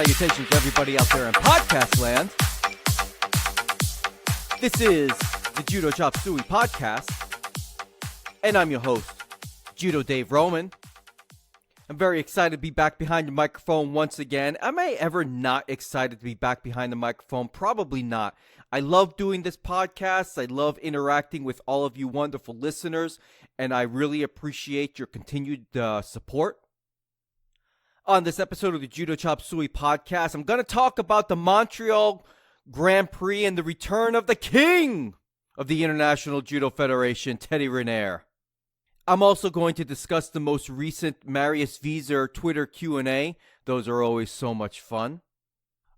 salutations to everybody out there in podcast land. This is the Judo Chop Suey podcast, and I'm your host, Judo Dave Roman. I'm very excited to be back behind the microphone once again. Am I ever not excited to be back behind the microphone? Probably not. I love doing this podcast. I love interacting with all of you wonderful listeners, and I really appreciate your continued support. On this episode of the Judo Chop Suey podcast, I'm going to talk about the Montreal Grand Prix and the return of the king of the International Judo Federation, Teddy Riner. I'm also going to discuss the most recent Marius Vizer Twitter Q&A. Those are always so much fun.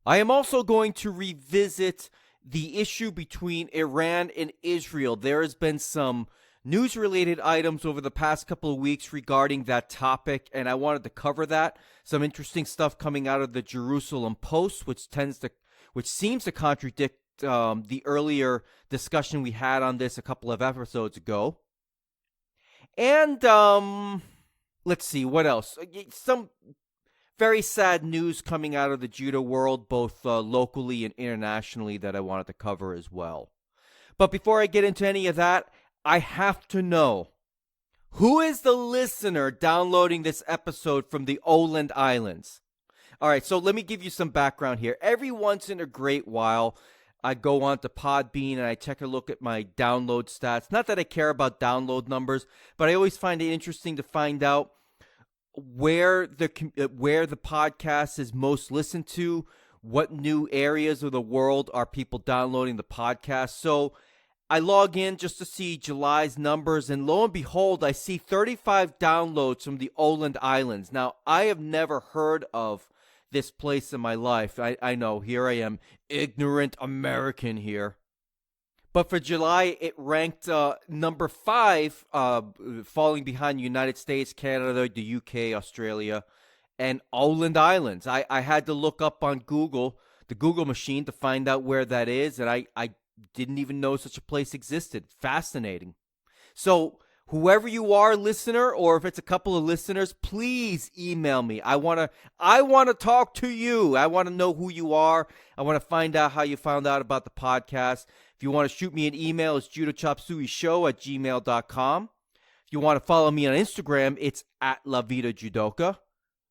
I am also going to revisit the issue between Iran and Israel. There has been some news-related items over the past couple of weeks regarding that topic, and I wanted to cover that. Some interesting stuff coming out of the Jerusalem Post, which seems to contradict the earlier discussion we had on this a couple of episodes ago. And let's see, what else? Some very sad news coming out of the judo world, both locally and internationally, that I wanted to cover as well. But before I get into any of that, I have to know, who is the listener downloading this episode from the Åland Islands? All right, so let me give you some background here. Every once in a great while, I go on to Podbean and I take a look at my download stats. Not that I care about download numbers, but I always find it interesting to find out where the podcast is most listened to, what new areas of the world are people downloading the podcast. So I log in just to see July's numbers, and lo and behold, I see 35 downloads from the Åland Islands. Now, I have never heard of this place in my life. I know, here I am, ignorant American here. But for July, it ranked number 5, falling behind the United States, Canada, the UK, Australia, and Åland Islands. I had to look up on Google, the Google machine, to find out where that is, and I didn't even know such a place existed. Fascinating. So whoever you are, listener, or if it's a couple of listeners, please email me. I want to talk to you. I want to know who you are. I want to find out how you found out about the podcast. If you want to shoot me an email, it's judochopsueyshow@gmail.com. If you want to follow me on Instagram, it's @LaVidaJudoka.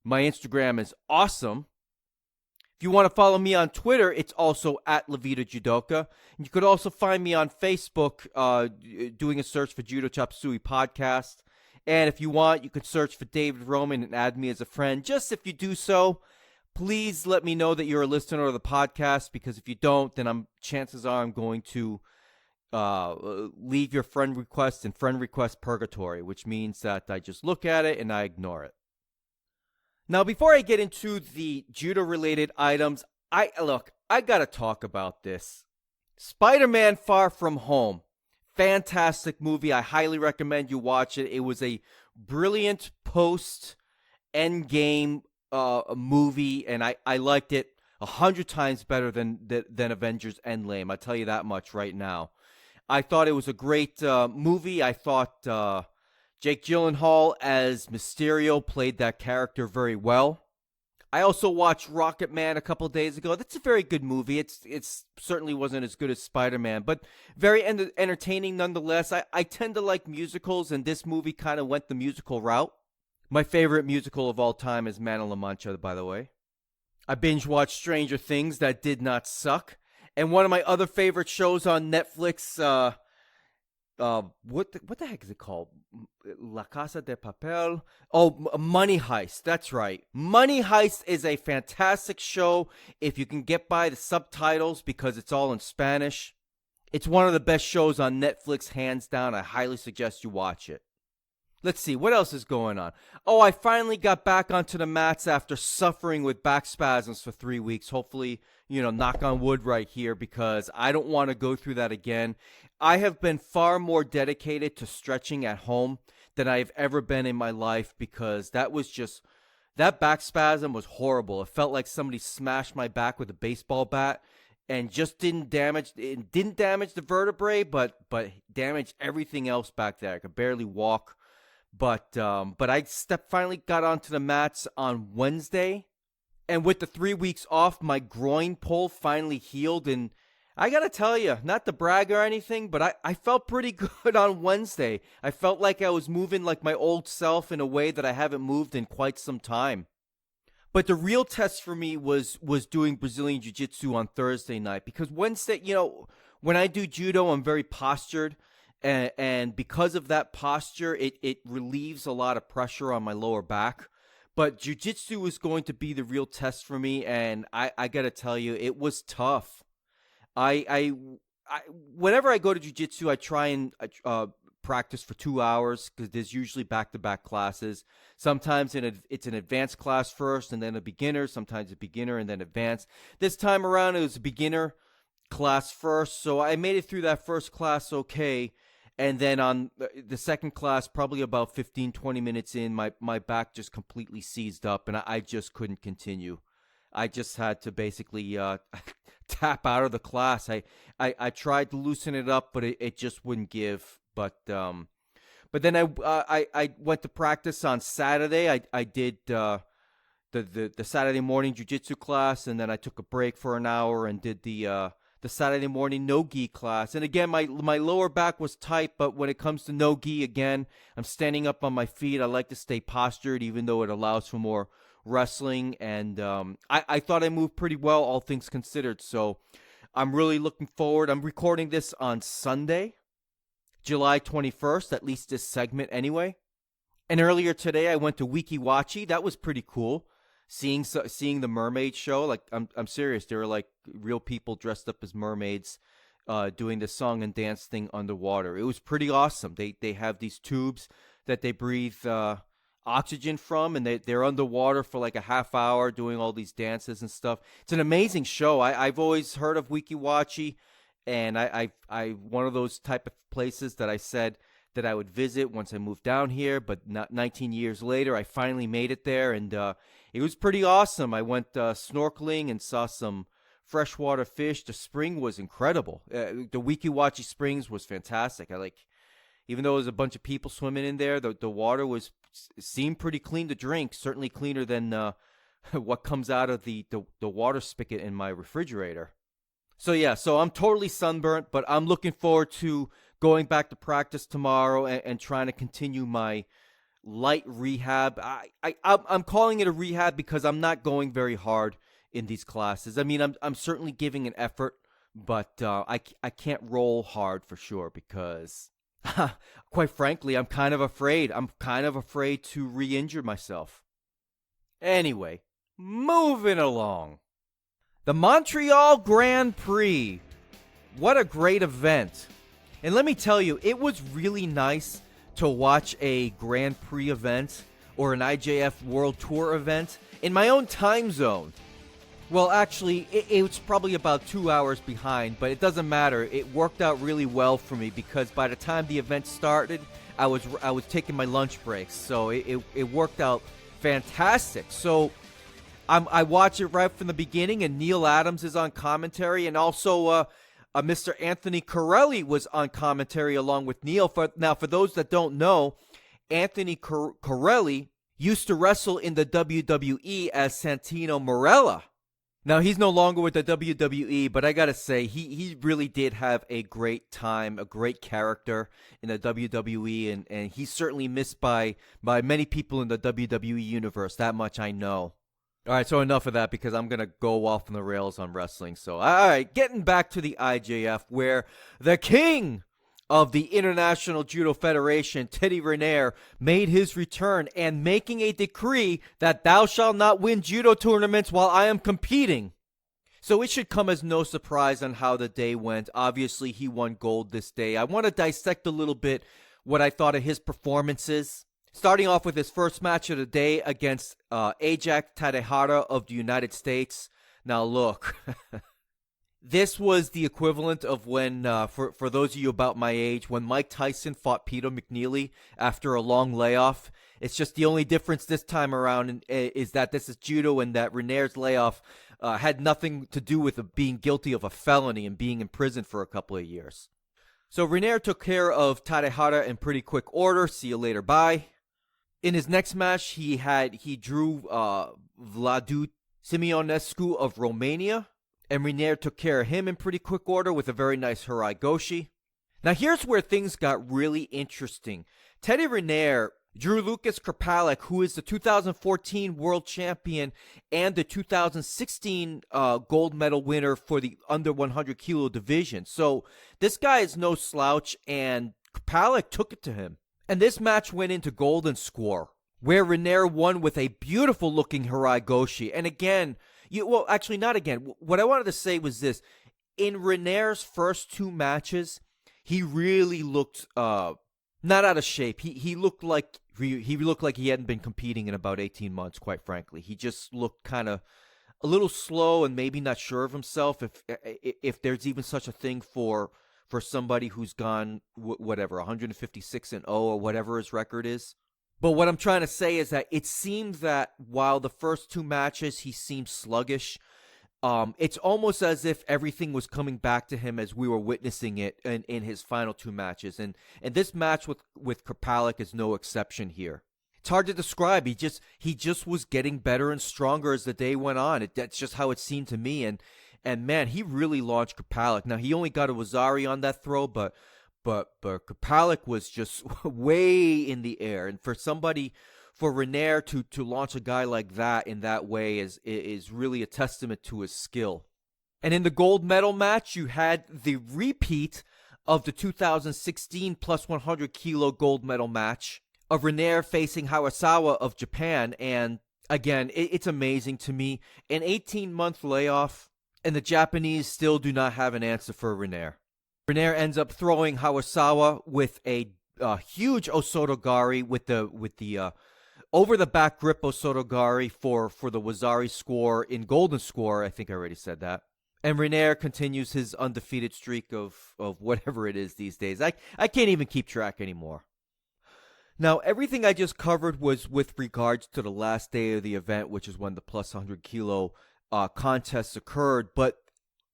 My Instagram is awesome. If you want to follow me on Twitter, it's also @LaVidaJudoka. And you could also find me on Facebook doing a search for Judo Chop Suey Podcast. And if you want, you could search for David Roman and add me as a friend. Just if you do so, please let me know that you're a listener of the podcast, because if you don't, then chances are I'm going to leave your friend request in friend request purgatory, which means that I just look at it and I ignore it. Now, before I get into the judo-related items, I got to talk about this. Spider-Man Far From Home. Fantastic movie. I highly recommend you watch it. It was a brilliant post-Endgame movie, and I liked it 100 times better than Avengers Endgame. I'll tell you that much right now. I thought it was a great movie. I thought Jake Gyllenhaal as Mysterio played that character very well. I also watched Rocket Man a couple days ago. That's a very good movie. It's certainly wasn't as good as Spider-Man, but very entertaining nonetheless. I tend to like musicals, and this movie kind of went the musical route. My favorite musical of all time is Man of La Mancha, by the way. I binge-watched Stranger Things. That did not suck. And one of my other favorite shows on Netflix, what the heck is it called? La Casa de Papel. Oh, Money Heist. That's right. Money Heist is a fantastic show if you can get by the subtitles, because it's all in Spanish. It's one of the best shows on Netflix, hands down. I highly suggest you watch it. Let's see, what else is going on? Oh, I finally got back onto the mats after suffering with back spasms for 3 weeks. Hopefully, knock on wood right here, because I don't want to go through that again. I have been far more dedicated to stretching at home than I've ever been in my life, because that back spasm was horrible. It felt like somebody smashed my back with a baseball bat and just didn't damage the vertebrae, but damaged everything else back there. I could barely walk. But I finally got onto the mats on Wednesday, And with the 3 weeks off, my groin pull finally healed. And I got to tell you, not to brag or anything, but I felt pretty good on Wednesday. I felt like I was moving like my old self in a way that I haven't moved in quite some time. But the real test for me was doing Brazilian Jiu-Jitsu on Thursday night. Because Wednesday, when I do judo, I'm very postured. And because of that posture, it relieves a lot of pressure on my lower back. But jiu-jitsu was going to be the real test for me, and I got to tell you, it was tough. I whenever I go to jiu-jitsu, I try and practice for 2 hours because there's usually back-to-back classes. Sometimes it's an advanced class first and then a beginner, sometimes a beginner and then advanced. This time around, it was a beginner class first, so I made it through that first class okay. And then on the second class, probably about 15, 20 minutes in, my back just completely seized up, and I just couldn't continue. I just had to basically tap out of the class. I tried to loosen it up, but it just wouldn't give. But then I went to practice on Saturday. I did the Saturday morning jiu-jitsu class, and then I took a break for an hour and did the Saturday morning no-gi class. And again, my lower back was tight, but when it comes to no-gi, again, I'm standing up on my feet. I like to stay postured, even though it allows for more wrestling. And I thought I moved pretty well, all things considered. So I'm really looking forward. I'm recording this on Sunday, July 21st, at least this segment anyway. And earlier today, I went to Wikiwachi. That was pretty cool. Seeing the mermaid show, like I'm serious. There were like real people dressed up as mermaids, doing the song and dance thing underwater. It was pretty awesome. They have these tubes that they breathe oxygen from, and they're underwater for like a half hour doing all these dances and stuff. It's an amazing show. I've always heard of Wikiwachi, and I one of those type of places that I said that I would visit once I moved down here. But 19 years later, I finally made it there, and it was pretty awesome. I went snorkeling and saw some freshwater fish. The spring was incredible. The Wikiwachi Springs was fantastic. Even though there was a bunch of people swimming in there, the water seemed pretty clean to drink. Certainly cleaner than what comes out of the water spigot in my refrigerator. So I'm totally sunburnt, but I'm looking forward to going back to practice tomorrow and trying to continue my light rehab. I'm calling it a rehab because I'm not going very hard in these classes. I mean, I'm certainly giving an effort, but I can't roll hard for sure because, quite frankly, I'm kind of afraid. I'm kind of afraid to re-injure myself. Anyway, moving along. The Montreal Grand Prix. What a great event. And let me tell you, it was really nice to watch a Grand Prix event or an IJF World Tour event in my own time zone. Well, actually, it was probably about 2 hours behind, but it doesn't matter. It worked out really well for me because by the time the event started, I was taking my lunch breaks, so it worked out fantastic. So I watched it right from the beginning, and Neil Adams is on commentary, and also Mr. Anthony Corelli was on commentary along with Neil. For those that don't know, Anthony Corelli used to wrestle in the WWE as Santino Marella. Now, he's no longer with the WWE, but I gotta say, he really did have a great time, a great character in the WWE, and he's certainly missed by many people in the WWE universe. That much I know. All right, so enough of that because I'm going to go off on the rails on wrestling. So, all right, getting back to the IJF, where the king of the International Judo Federation, Teddy Riner, made his return and making a decree that thou shalt not win judo tournaments while I am competing. So it should come as no surprise on how the day went. Obviously, he won gold this day. I want to dissect a little bit what I thought of his performances. Starting off with his first match of the day against Ajax Tadehara of the United States. Now look, this was the equivalent of when, for those of you about my age, when Mike Tyson fought Peter McNeely after a long layoff. It's just the only difference this time around is that this is judo and that Riner's layoff had nothing to do with being guilty of a felony and being in prison for a couple of years. So Riner took care of Tadehara in pretty quick order. See you later, bye. In his next match, he drew Vladu Simeonescu of Romania, and Riner took care of him in pretty quick order with a very nice Harai Goshi. Now here's where things got really interesting. Teddy Riner drew Lucas Krpalik, who is the 2014 world champion and the 2016 gold medal winner for the under 100 kilo division. So this guy is no slouch, and Krpalik took it to him. And this match went into golden score, where Riner won with a beautiful looking Harai Goshi. And again, well, actually not again. What I wanted to say was this. In Riner's first two matches, he really looked not out of shape. He looked like he hadn't been competing in about 18 months, quite frankly. He just looked kind of a little slow and maybe not sure of himself, if there's even such a thing for somebody who's gone whatever 156-0 or whatever his record is. But what I'm trying to say is that it seemed that while the first two matches he seemed sluggish, it's almost as if everything was coming back to him as we were witnessing it in his final two matches. And this match with Krpalik is no exception here. It's hard to describe. He just was getting better and stronger as the day went on. That's just how it seemed to me. And man, he really launched Krpalik. Now, he only got a Wazari on that throw, but Krpalik was just way in the air. And for Riner to launch a guy like that in that way is really a testament to his skill. And in the gold medal match, you had the repeat of the 2016 plus 100 kilo gold medal match of Riner facing Hawasawa of Japan. And again, it's amazing to me. An 18-month layoff, and the Japanese still do not have an answer for Riner. Riner ends up throwing Hawasawa with a huge Osotogari with the over the back grip Osotogari for the Wazari score in golden score. I think I already said that. And Riner continues his undefeated streak of whatever it is these days. I can't even keep track anymore. Now, everything I just covered was with regards to the last day of the event, which is when the plus 100 kilo contests occurred. But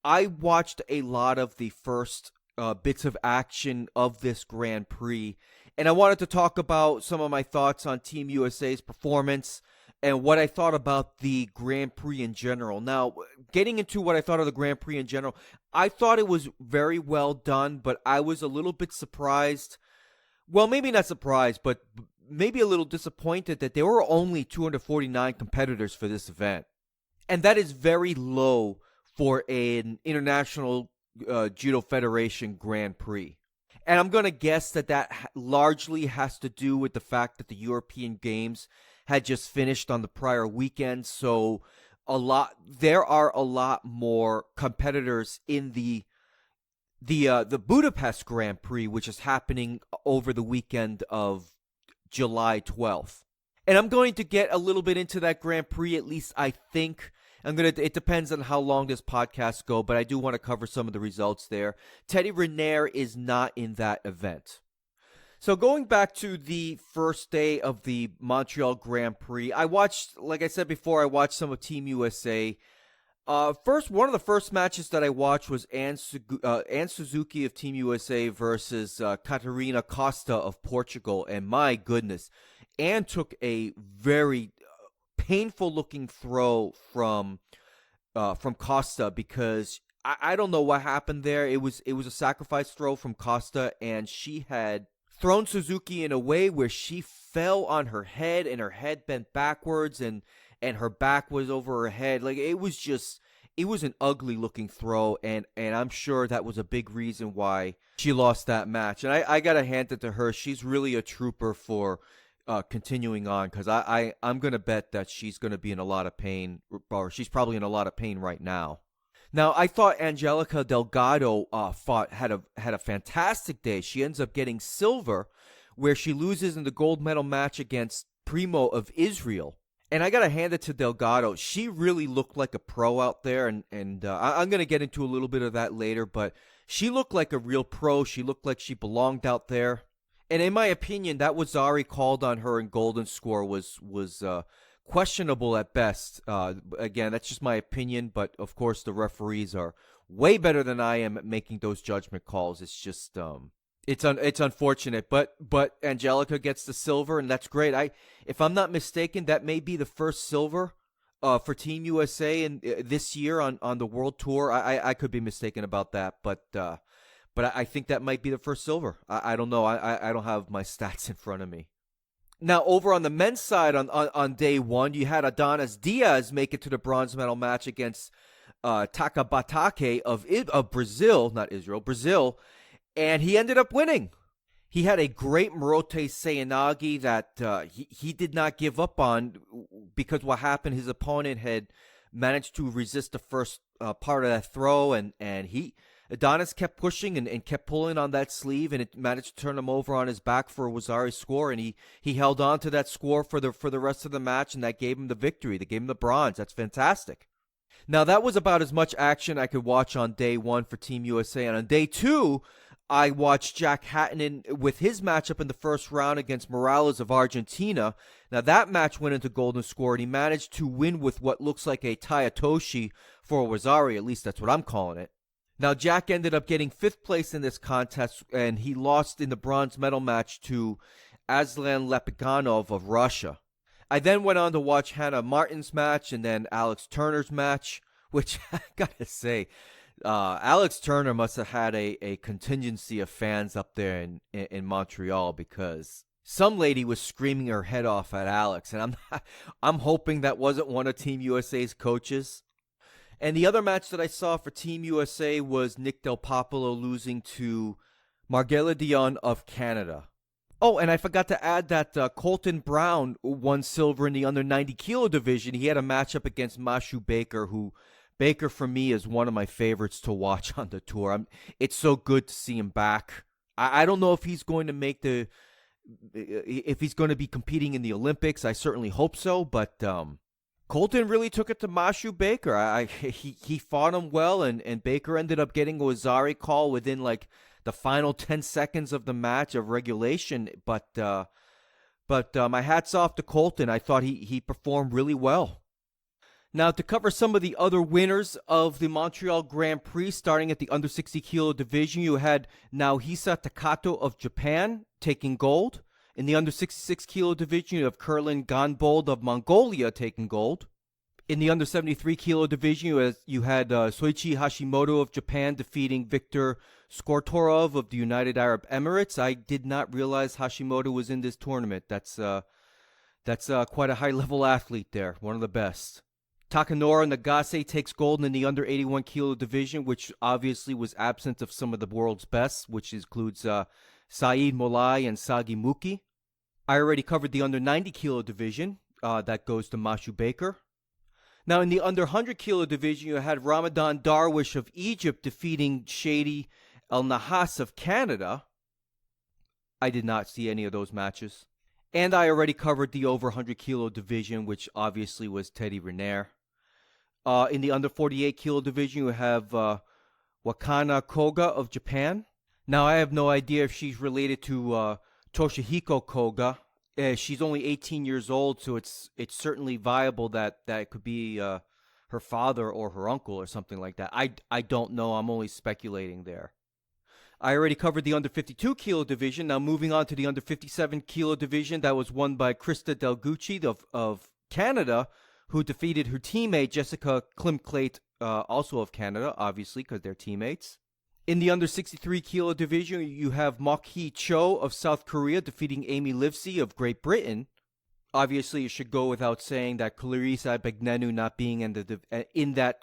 I watched a lot of the first bits of action of this Grand Prix, and I wanted to talk about some of my thoughts on Team USA's performance and what I thought about the Grand Prix in general. Now, getting into what I thought of the Grand Prix in general, I thought it was very well done, but I was a little bit surprised. Well, maybe not surprised, but maybe a little disappointed that there were only 249 competitors for this event. And that is very low for an International Judo Federation Grand Prix. And I'm going to guess that largely has to do with the fact that the European Games had just finished on the prior weekend. So there are a lot more competitors in the Budapest Grand Prix, which is happening over the weekend of July 12th. And I'm going to get a little bit into that Grand Prix, at least I think. It depends on how long this podcast goes, but I do want to cover some of the results there. Teddy Riner is not in that event. So going back to the first day of the Montreal Grand Prix, like I said before, I watched some of Team USA. One of the first matches that I watched was Ann Suzuki of Team USA versus Catarina Costa of Portugal, and my goodness, Ann took a very painful looking throw from Costa, because I don't know what happened there. It was a sacrifice throw from Costa, and she had thrown Suzuki in a way where she fell on her head, and her head bent backwards, and her back was over her head. Like, it was an ugly looking throw, and I'm sure that was a big reason why she lost that match. And I gotta hand it to her. She's really a trooper for continuing on, because I'm going to bet that she's going to be in a lot of pain, or she's probably in a lot of pain right now. Now, I thought Angelica Delgado had a fantastic day. She ends up getting silver, where she loses in the gold medal match against Primo of Israel. And I got to hand it to Delgado. She really looked like a pro out there, and I'm going to get into a little bit of that later, but she looked like a real pro. She looked like she belonged out there. And in my opinion, that Wazari called on her in golden score was questionable at best. Again, that's just my opinion, but of course the referees are way better than I am at making those judgment calls. It's just it's unfortunate, but Angelica gets the silver, and that's great. If I'm not mistaken, that may be the first silver for Team USA and this year on the World Tour. I could be mistaken about that, but I think that might be the first silver. I don't know. I don't have my stats in front of me. Now, over on the men's side on day one, you had Adonis Diaz make it to the bronze medal match against Takabatake of Brazil, not Israel, Brazil, and he ended up winning. He had a great Morote Seyanagi that he did not give up on, because what happened, his opponent had managed to resist the first part of that throw, and Adonis kept pushing and kept pulling on that sleeve, and it managed to turn him over on his back for a Wazari score, and he held on to that score for the rest of the match, and that gave him the victory. That gave him the bronze. That's fantastic. Now, that was about as much action I could watch on day one for Team USA, and on day two, I watched Jack Hatton with his matchup in the first round against Morales of Argentina. Now, that match went into golden score, and he managed to win with what looks like a Tayatoshi for a Wazari. At least that's what I'm calling it. Now, Jack ended up getting 5th place in this contest, and he lost in the bronze medal match to Aslan Lepiganov of Russia. I then went on to watch Hannah Martin's match and then Alex Turner's match, which I gotta say, Alex Turner must have had a contingency of fans up there in Montreal, because some lady was screaming her head off at Alex, and I'm hoping that wasn't one of Team USA's coaches. And the other match that I saw for Team USA was Nick Del Popolo losing to Margela Dion of Canada. Oh, and I forgot to add that Colton Brown won silver in the under 90 kilo division. He had a matchup against Mashu Baker, who Baker for me is one of my favorites to watch on the tour. It's so good to see him back. I don't know if he's going to if he's going to be competing in the Olympics. I certainly hope so, but Colton really took it to Mashu Baker. He fought him well, and Baker ended up getting a Wazari call within like the final 10 seconds of the match of regulation. But my hat's off to Colton. I thought he performed really well. Now, to cover some of the other winners of the Montreal Grand Prix, starting at the under 60 kilo division, you had Naohisa Takato of Japan taking gold. In the under 66 kilo division, you have Kurlin Ganbold of Mongolia taking gold. In the under 73 kilo division, you had Soichi Hashimoto of Japan defeating Viktor Skortorov of the United Arab Emirates. I did not realize Hashimoto was in this tournament. That's quite a high-level athlete there, one of the best. Takanori Nagase takes gold in the under 81 kilo division, which obviously was absent of some of the world's best, which includes Saeed Molai and Sagi Muki. I already covered the under 90 kilo division. That goes to Mashu Baker. Now, in the under 100 kilo division, you had Ramadan Darwish of Egypt defeating Shady El Nahas of Canada. I did not see any of those matches. And I already covered the over 100 kilo division, which obviously was Teddy Riner. In the under 48 kilo division, you have Wakana Koga of Japan. Now, I have no idea if she's related to Toshihiko Koga. She's only 18 years old, so it's certainly viable that it could be her father or her uncle or something like that. I don't know. I'm only speculating there. I already covered the under 52 kilo division. Now moving on to the under 57 kilo division, that was won by Krista Del Gucci of Canada, who defeated her teammate Jessica Klimklate, also of Canada, obviously, because they're teammates. In the under 63 kilo division, you have Mok-hee Cho of South Korea defeating Amy Livesey of Great Britain. Obviously, it should go without saying that Clarissa Begnenu not being in that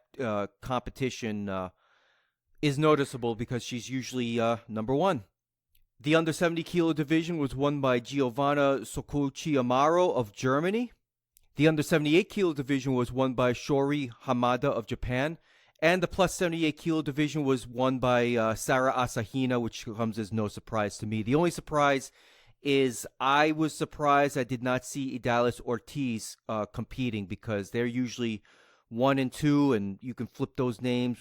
competition is noticeable, because she's usually number one. The under 70 kilo division was won by Giovanna Sokuchi Amaro of Germany. The under 78 kilo division was won by Shori Hamada of Japan. And the plus 78 kilo division was won by Sarah Asahina, which comes as no surprise to me. The only surprise is I was surprised I did not see Idalis Ortiz competing, because they're usually 1 and 2, and you can flip those names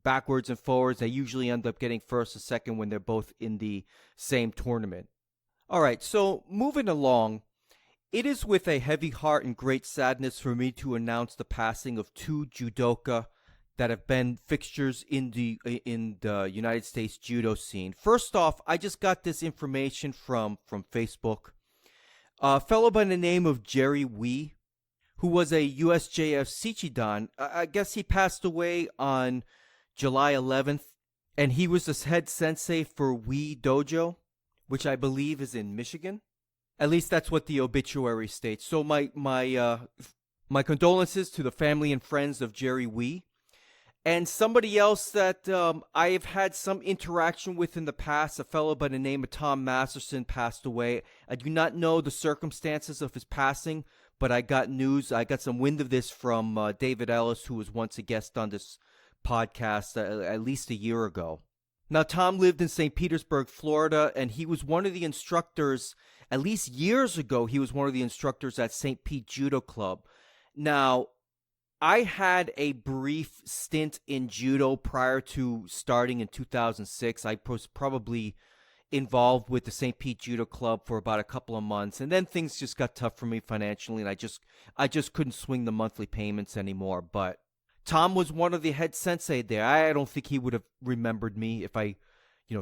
backwards and forwards. They usually end up getting first or second when they're both in the same tournament. All right, so moving along, it is with a heavy heart and great sadness for me to announce the passing of 2 judoka that have been fixtures in the United States judo scene. First off, I just got this information from Facebook. A fellow by the name of Jerry Wee, who was a USJF Shichidan. I guess he passed away on July 11th, and he was the head sensei for Wii Dojo, which I believe is in Michigan. At least that's what the obituary states. So my condolences to the family and friends of Jerry Wee. And somebody else that I have had some interaction with in the past, a fellow by the name of Tom Masterson, passed away. I do not know the circumstances of his passing, but I got news. I got some wind of this from David Ellis, who was once a guest on this podcast at least a year ago. Now, Tom lived in St. Petersburg, Florida, and he was one of the instructors, at least years ago, he was one of the instructors at St. Pete Judo Club. Now, I had a brief stint in judo prior to starting in 2006. I was probably involved with the St. Pete Judo Club for about a couple of months, and then things just got tough for me financially, and I just couldn't swing the monthly payments anymore. But Tom was one of the head sensei there. I don't think he would have remembered me if I,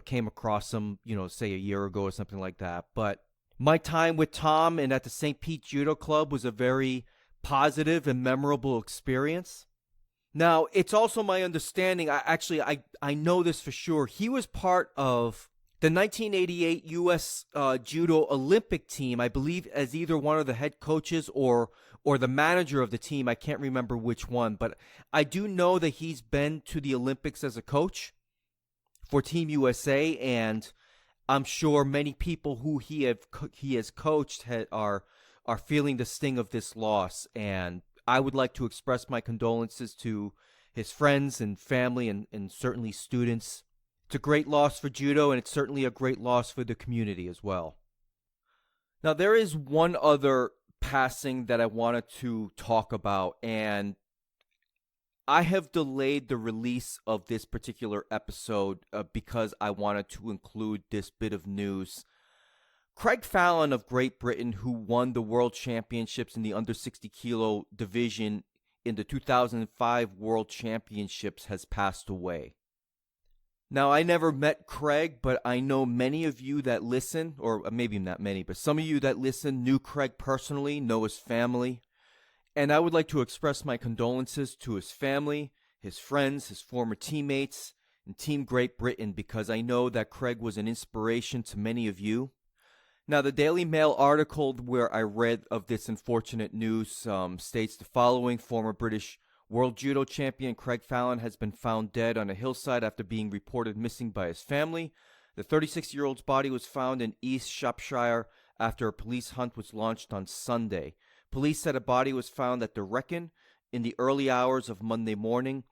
came across him, say a year ago or something like that. But my time with Tom and at the St. Pete Judo Club was a very positive and memorable experience. Now, it's also my understanding, I know this for sure, he was part of the 1988 U.S. Judo Olympic team, I believe as either one of the head coaches or the manager of the team. I can't remember which one, but I do know that he's been to the Olympics as a coach for Team USA, and I'm sure many people who he has coached are feeling the sting of this loss, and I would like to express my condolences to his friends and family and certainly students. It's a great loss for judo, and it's certainly a great loss for the community as well. Now, there is one other passing that I wanted to talk about, and I have delayed the release of this particular episode because I wanted to include this bit of news. Craig Fallon of Great Britain, who won the World Championships in the under 60 kilo division in the 2005 World Championships, has passed away. Now, I never met Craig, but I know many of you that listen, or maybe not many, but some of you that listen knew Craig personally, know his family. And I would like to express my condolences to his family, his friends, his former teammates, and Team Great Britain, because I know that Craig was an inspiration to many of you. Now, the Daily Mail article where I read of this unfortunate news states the following: former British World Judo Champion Craig Fallon has been found dead on a hillside after being reported missing by his family. The 36-year-old's body was found in East Shropshire after a police hunt was launched on Sunday. Police said a body was found at the Wrekin in the early hours of Monday morning.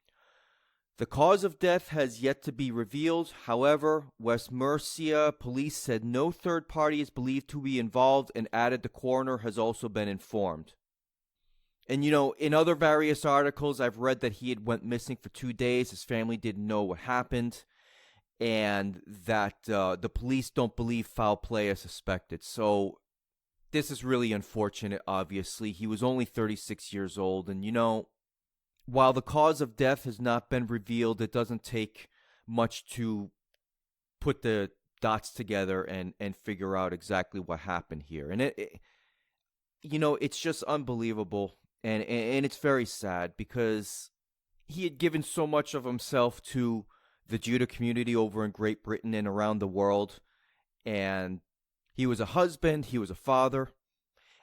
The cause of death has yet to be revealed. However, West Mercia police said no third party is believed to be involved and added the coroner has also been informed. And in other various articles, I've read that he had went missing for 2 days. His family didn't know what happened, and that the police don't believe foul play is suspected. So this is really unfortunate, obviously. He was only 36 years old, and while the cause of death has not been revealed, it doesn't take much to put the dots together and figure out exactly what happened here. And it's just unbelievable, and it's very sad because he had given so much of himself to the judo community over in Great Britain and around the world. And he was a husband, he was a father,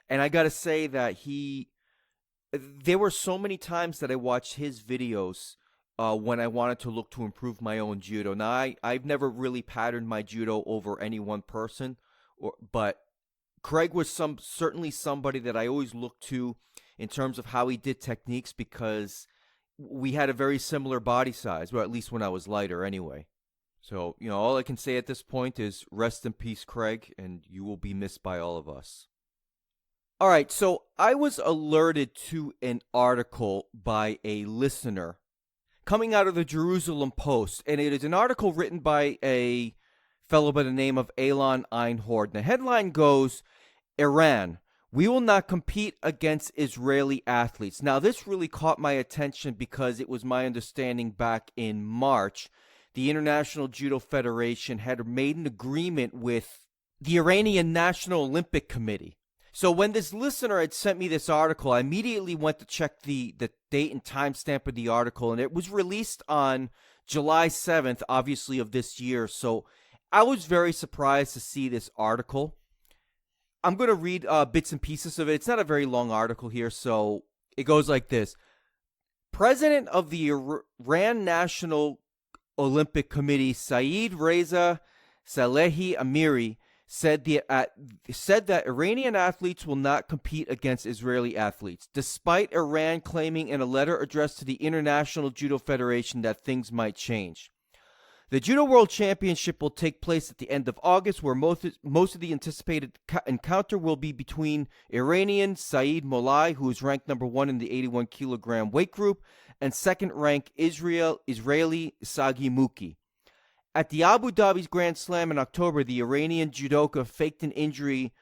and I gotta say that there were so many times that I watched his videos when I wanted to look to improve my own judo. Now, I've never really patterned my judo over any one person, but Craig was certainly somebody that I always looked to in terms of how he did techniques, because we had a very similar body size, or at least when I was lighter anyway. So, all I can say at this point is rest in peace, Craig, and you will be missed by all of us. All right, so I was alerted to an article by a listener coming out of the Jerusalem Post, and it is an article written by a fellow by the name of Elon Einhorn. The headline goes, Iran, we will not compete against Israeli athletes. Now, this really caught my attention because it was my understanding back in March, the International Judo Federation had made an agreement with the Iranian National Olympic Committee. So when this listener had sent me this article, I immediately went to check the date and timestamp of the article, and it was released on July 7th, obviously, of this year. So I was very surprised to see this article. I'm going to read bits and pieces of it. It's not a very long article here, so it goes like this. President of the Iran National Olympic Committee, Saeed Reza Salehi Amiri, said that Iranian athletes will not compete against Israeli athletes, despite Iran claiming in a letter addressed to the International Judo Federation that things might change. The Judo World Championship will take place at the end of August, where most of the anticipated encounter will be between Iranian Saeed Molai, who is ranked number 1 in the 81-kilogram weight group, and second-ranked Israeli Sagi Muki. At the Abu Dhabi's Grand Slam in October, the Iranian judoka faked an injury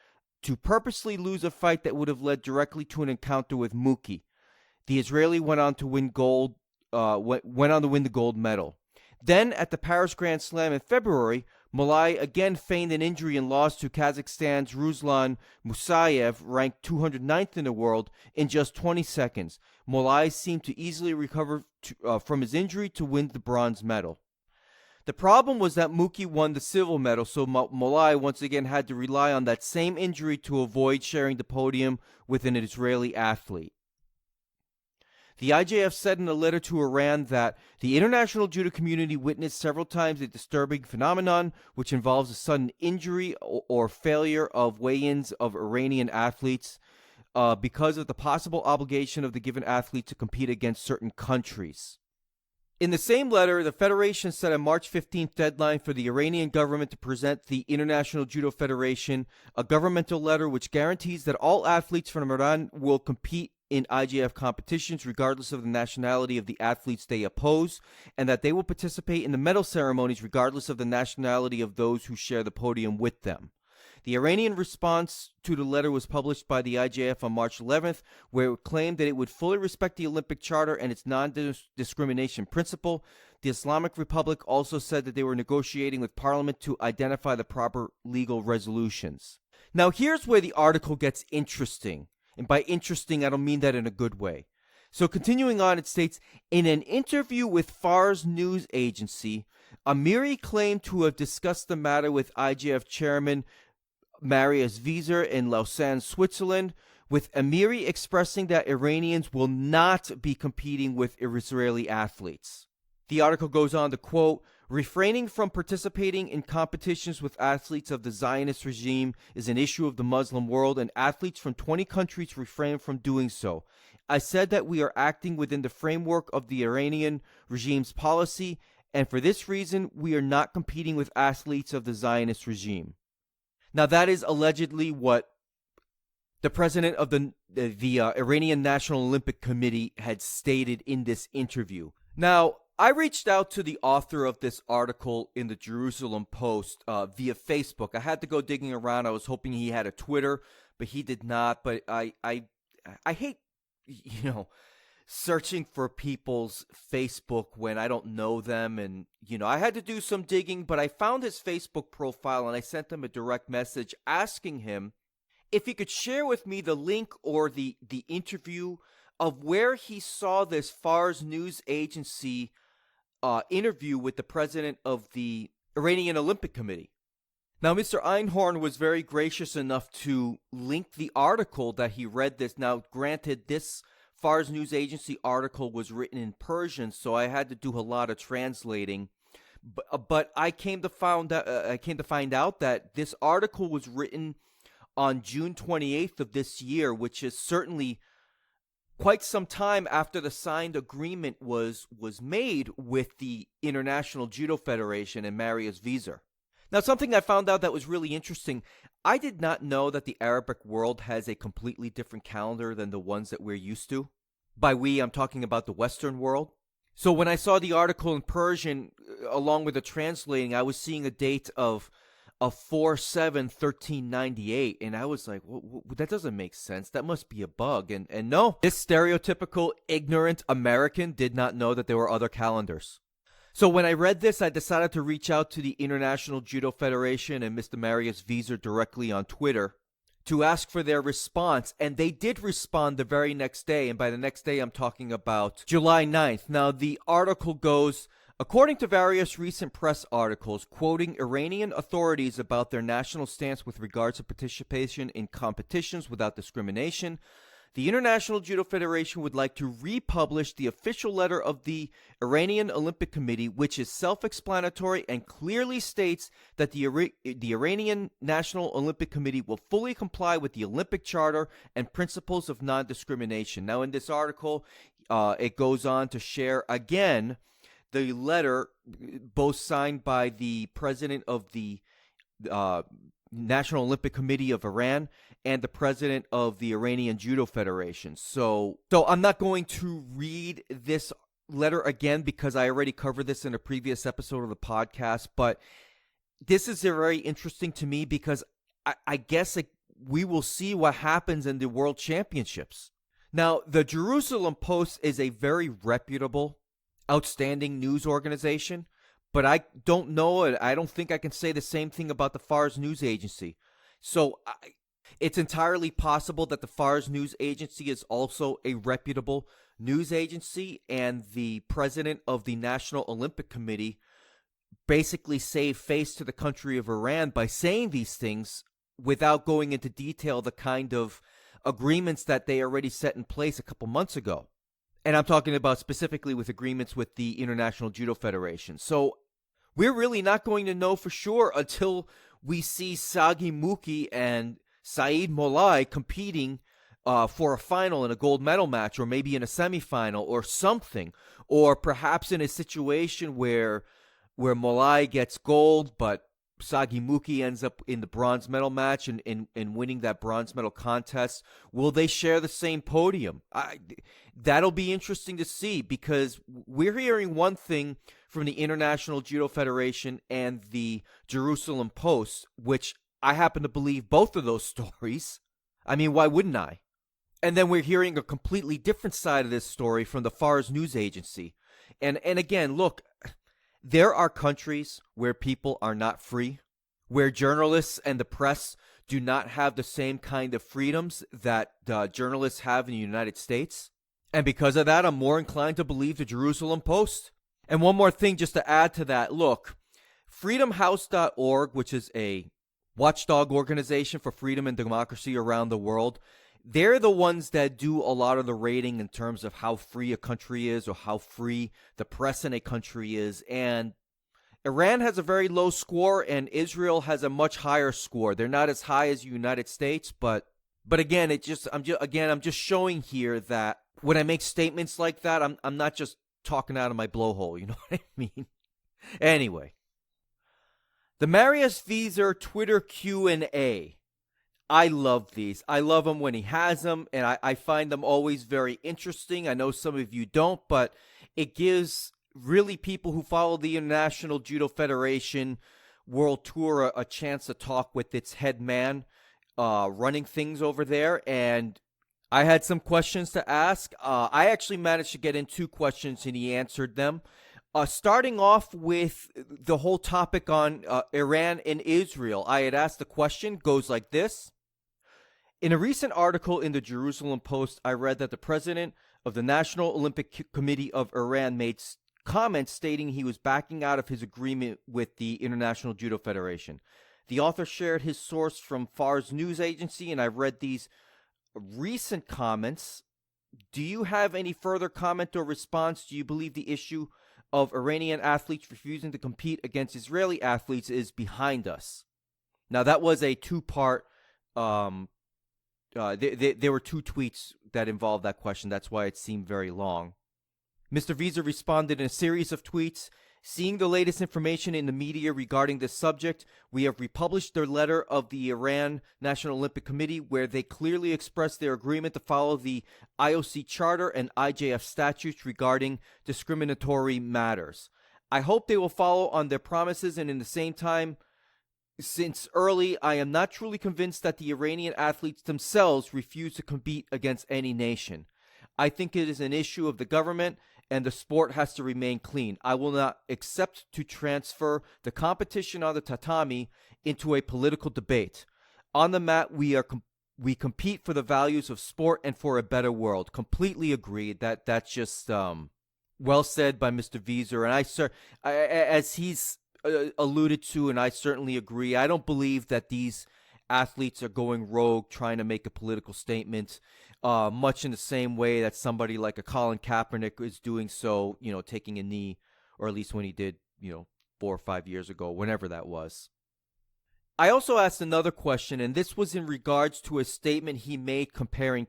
to purposely lose a fight that would have led directly to an encounter with Muki. The Israeli went on to win the gold medal. Then, at the Paris Grand Slam in February, Molai again feigned an injury and lost to Kazakhstan's Ruslan Musayev, ranked 209th in the world, in just 20 seconds. Molai seemed to easily recover from his injury to win the bronze medal. The problem was that Muki won the silver medal, so Molai once again had to rely on that same injury to avoid sharing the podium with an Israeli athlete. The IJF said in a letter to Iran that the international judo community witnessed several times a disturbing phenomenon which involves a sudden injury or failure of weigh-ins of Iranian athletes because of the possible obligation of the given athlete to compete against certain countries. In the same letter, the Federation set a March 15th deadline for the Iranian government to present the International Judo Federation a governmental letter which guarantees that all athletes from Iran will compete in IJF competitions regardless of the nationality of the athletes they oppose, and that they will participate in the medal ceremonies regardless of the nationality of those who share the podium with them. The Iranian response to the letter was published by the IJF on March 11th, where it claimed that it would fully respect the Olympic Charter and its non-discrimination principle. The Islamic Republic also said that they were negotiating with Parliament to identify the proper legal resolutions. Now, here's where the article gets interesting. And by interesting, I don't mean that in a good way. So continuing on, it states, in an interview with Fars News Agency, Amiri claimed to have discussed the matter with IJF chairman Marius Vizer in Lausanne, Switzerland, with Amiri expressing that Iranians will not be competing with Israeli athletes. The article goes on to quote, refraining from participating in competitions with athletes of the Zionist regime is an issue of the Muslim world, and athletes from 20 countries refrain from doing so. I said that we are acting within the framework of the Iranian regime's policy, and for this reason, we are not competing with athletes of the Zionist regime. Now, that is allegedly what the president of the Iranian National Olympic Committee had stated in this interview. Now, I reached out to the author of this article in the Jerusalem Post via Facebook. I had to go digging around. I was hoping he had a Twitter, but he did not. But I hate, searching for people's Facebook when I don't know them. And, I had to do some digging, but I found his Facebook profile and I sent him a direct message asking him if he could share with me the link or the interview of where he saw this Fars News Agency interview with the president of the Iranian Olympic Committee. Now, Mr. Einhorn was very gracious enough to link the article that he read this. Now, granted, this Fars News Agency article was written in Persian, so I had to do a lot of translating. But I came to find out that this article was written on June 28th of this year, which is certainly quite some time after the signed agreement was made with the International Judo Federation and Marius Vizer. Now, something I found out that was really interesting, I did not know that the Arabic world has a completely different calendar than the ones that we're used to. By we, I'm talking about the Western world. So when I saw the article in Persian, along with the translating, I was seeing a date of 4/7/1398, and I was like, that doesn't make sense. That must be a bug. And no, this stereotypical ignorant American did not know that there were other calendars. So when I read this, I decided to reach out to the International Judo Federation and Mr. Marius Vizer directly on Twitter to ask for their response, and they did respond the very next day, and by the next day I'm talking about July 9th. Now, the article goes, according to various recent press articles quoting Iranian authorities about their national stance with regards to participation in competitions without discrimination, the International Judo Federation would like to republish the official letter of the Iranian Olympic Committee, which is self-explanatory and clearly states that the Iranian National Olympic Committee will fully comply with the Olympic Charter and principles of non-discrimination. Now, in this article, it goes on to share again the letter, both signed by the president of the National Olympic Committee of Iran and the president of the Iranian Judo Federation. So I'm not going to read this letter again because I already covered this in a previous episode of the podcast, but this is very interesting to me because I guess we will see what happens in the World Championships. Now, the Jerusalem Post is a very reputable, outstanding news organization, but I don't know, I don't think I can say the same thing about the Fars News Agency. So it's entirely possible that the Fars News Agency is also a reputable news agency, and the president of the National Olympic Committee basically saved face to the country of Iran by saying these things without going into detail the kind of agreements that they already set in place a couple months ago. And I'm talking about specifically with agreements with the International Judo Federation. So we're really not going to know for sure until we see Sagi Muki and Saeed Molai competing for a final in a gold medal match, or maybe in a semifinal or something, or perhaps in a situation where Molai gets gold, but Sagi Muki ends up in the bronze medal match and winning that bronze medal contest. Will they share the same podium? That'll be interesting to see, because we're hearing one thing from the International Judo Federation and the Jerusalem Post, which I happen to believe both of those stories. I mean, why wouldn't I? And then we're hearing a completely different side of this story from the Fars News Agency. And again, look, there are countries where people are not free, where journalists and the press do not have the same kind of freedoms that journalists have in the United States. And because of that, I'm more inclined to believe the Jerusalem Post. And one more thing just to add to that, look, freedomhouse.org, which is a watchdog organization for freedom and democracy around the world, they're the ones that do a lot of the rating in terms of how free a country is or how free the press in a country is. And Iran has a very low score, and Israel has a much higher score. They're not as high as the United States, but again, I'm just showing here that when I make statements like that, I'm not just talking out of my blowhole. You know what I mean? Anyway, the Marius Vizer Twitter Q&A. I love these. I love them when he has them, and I find them always very interesting. I know some of you don't, but it gives really people who follow the International Judo Federation World Tour a chance to talk with its head man running things over there. And I had some questions to ask. I actually managed to get in 2 questions, and he answered them. Starting off with the whole topic on Iran and Israel, I had asked the question, goes like this. In a recent article in the Jerusalem Post, I read that the president of the National Olympic Committee of Iran made comments stating he was backing out of his agreement with the International Judo Federation. The author shared his source from Fars News Agency, and I read these recent comments. Do you have any further comment or response? Do you believe the issue of Iranian athletes refusing to compete against Israeli athletes is behind us? Now, that was a 2-part there were 2 tweets that involved that question. That's why it seemed very long. Mr. Vizer responded in a series of tweets. Seeing the latest information in the media regarding this subject, we have republished their letter of the Iran National Olympic Committee, where they clearly express their agreement to follow the IOC Charter and IJF statutes regarding discriminatory matters. I hope they will follow on their promises, and in the same time, since early, I am not truly convinced that the Iranian athletes themselves refuse to compete against any nation. I think it is an issue of the government, and the sport has to remain clean. I will not accept to transfer the competition on the tatami into a political debate. On the mat, we are we compete for the values of sport and for a better world. Completely agreed. That's just well said by Mr. Vizer. And as he's alluded to, and I certainly agree, I don't believe that these athletes are going rogue trying to make a political statement, much in the same way that somebody like a Colin Kaepernick is doing so, taking a knee, or at least when he did, 4 or 5 years ago, whenever that was. I also asked another question, and this was in regards to a statement he made comparing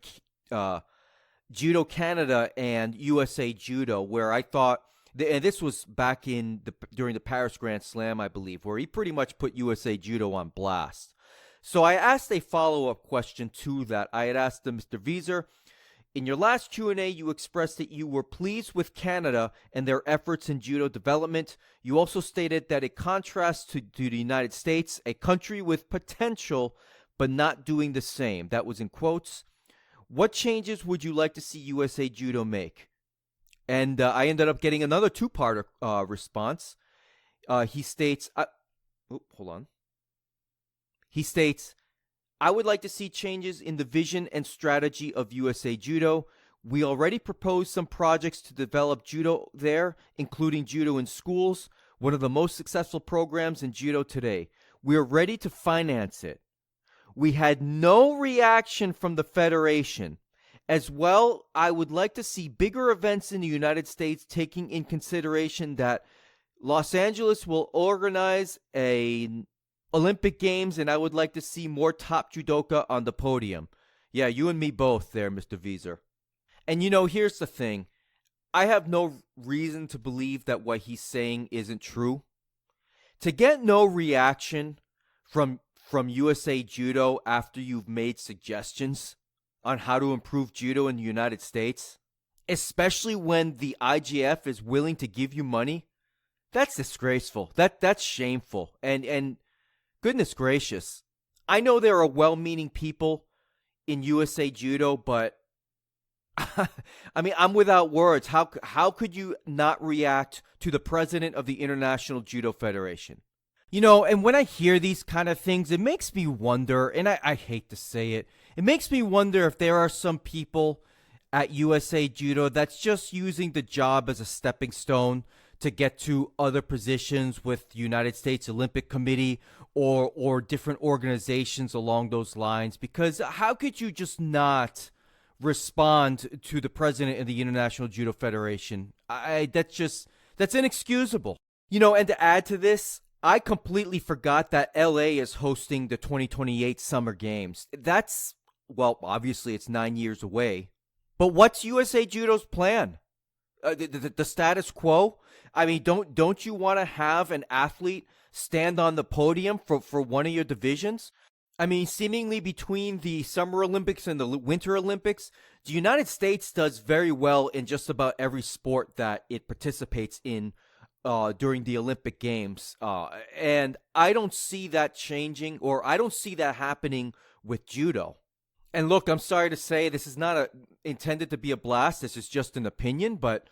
Judo Canada and USA Judo, where I thought, and this was back during the Paris Grand Slam, I believe, where he pretty much put USA Judo on blast. So I asked a follow-up question to that. I had asked Mr. Vizer, in your last Q&A, you expressed that you were pleased with Canada and their efforts in judo development. You also stated that it contrasts to the United States, a country with potential but not doing the same. That was in quotes. What changes would you like to see USA Judo make? And I ended up getting another two-part response. He states, He states, I would like to see changes in the vision and strategy of USA Judo. We already proposed some projects to develop judo there, including judo in schools, one of the most successful programs in judo today. We are ready to finance it. We had no reaction from the Federation. As well, I would like to see bigger events in the United States, taking in consideration that Los Angeles will organize an Olympic Games, and I would like to see more top judoka on the podium. Yeah, you and me both there, Mr. Vizer. And here's the thing. I have no reason to believe that what he's saying isn't true. To get no reaction from USA Judo after you've made suggestions on how to improve judo in the United States, especially when the IGF is willing to give you money, that's disgraceful. That's shameful. And goodness gracious, I know there are well-meaning people in USA Judo, but I mean, I'm without words. How could you not react to the president of the International Judo Federation? And when I hear these kind of things, it makes me wonder, and I hate to say it, it makes me wonder if there are some people at USA Judo that's just using the job as a stepping stone to get to other positions with the United States Olympic Committee or different organizations along those lines. Because how could you just not respond to the president of the International Judo Federation? That's inexcusable. And to add to this, I completely forgot that LA is hosting the 2028 Summer Games. Obviously it's 9 years away. But what's USA Judo's plan? The status quo? I mean, don't you want to have an athlete stand on the podium for one of your divisions? I mean, seemingly between the Summer Olympics and the Winter Olympics, the United States does very well in just about every sport that it participates in during the Olympic Games. And I don't see that changing, or I don't see that happening with judo. And look, I'm sorry to say, this is not intended to be a blast. This is just an opinion, but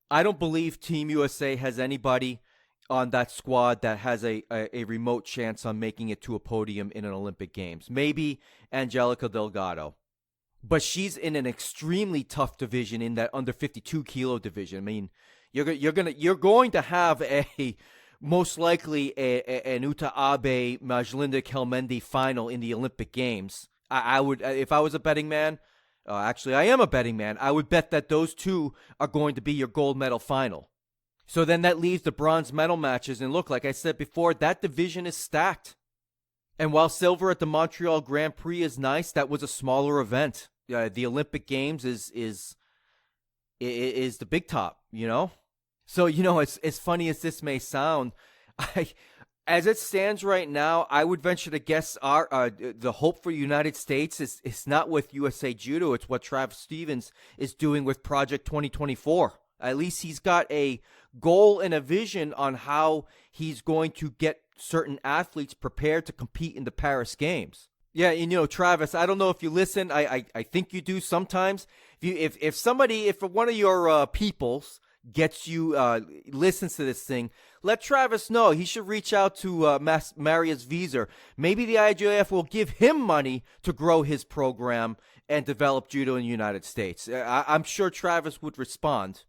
I don't believe Team USA has anybody on that squad that has a remote chance on making it to a podium in an Olympic Games. Maybe Angelica Delgado. But she's in an extremely tough division, in that under 52 kilo division. I mean, you're going to have most likely an Uta Abe Majlinda Kelmendi final in the Olympic Games. I would, if I was a betting man, actually I am a betting man, I would bet that those two are going to be your gold medal final. So then that leaves the bronze medal matches, and look, like I said before, that division is stacked. And while silver at the Montreal Grand Prix is nice, that was a smaller event. The Olympic Games is the big top, So, as funny as this may sound, as it stands right now, I would venture to guess the hope for the United States is not with USA Judo. It's what Travis Stevens is doing with Project 2024. At least he's got a goal and a vision on how he's going to get certain athletes prepared to compete in the Paris Games. Yeah, Travis, I don't know if you listen. I think you do sometimes. If one of your peoples gets you, listens to this thing, let Travis know. He should reach out to Marius Vizer. Maybe the IJF will give him money to grow his program and develop judo in the United States. I'm sure Travis would respond.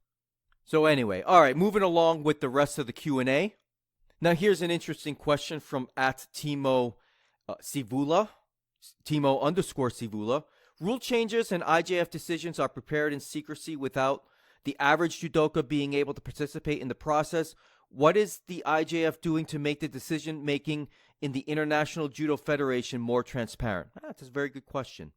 So anyway, all right, moving along with the rest of the Q&A. Now here's an interesting question from @Timo Sivula, Timo_Sivula. Rule changes and IJF decisions are prepared in secrecy without the average judoka being able to participate in the process. What is the IJF doing to make the decision-making in the International Judo Federation more transparent? That's a very good question.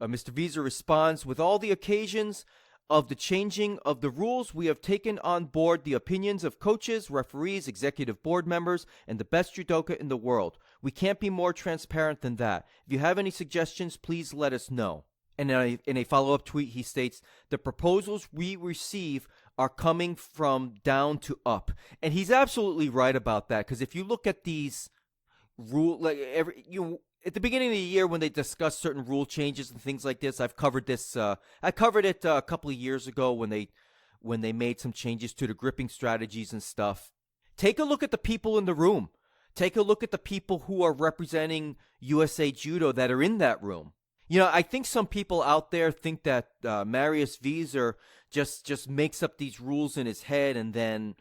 Mr. Vizer responds, with all the occasions of the changing of the rules, we have taken on board the opinions of coaches, referees, executive board members, and the best judoka in the world. We can't be more transparent than that. If you have any suggestions, please let us know. And in a follow-up tweet, he states, the proposals we receive are coming from down to up. And he's absolutely right about that, because if you look at these rules, at the beginning of the year when they discuss certain rule changes and things like this, I've covered this. I covered it a couple of years ago when they made some changes to the gripping strategies and stuff. Take a look at the people in the room. Take a look at the people who are representing USA Judo that are in that room. I think some people out there think that Marius Vizer just makes up these rules in his head and then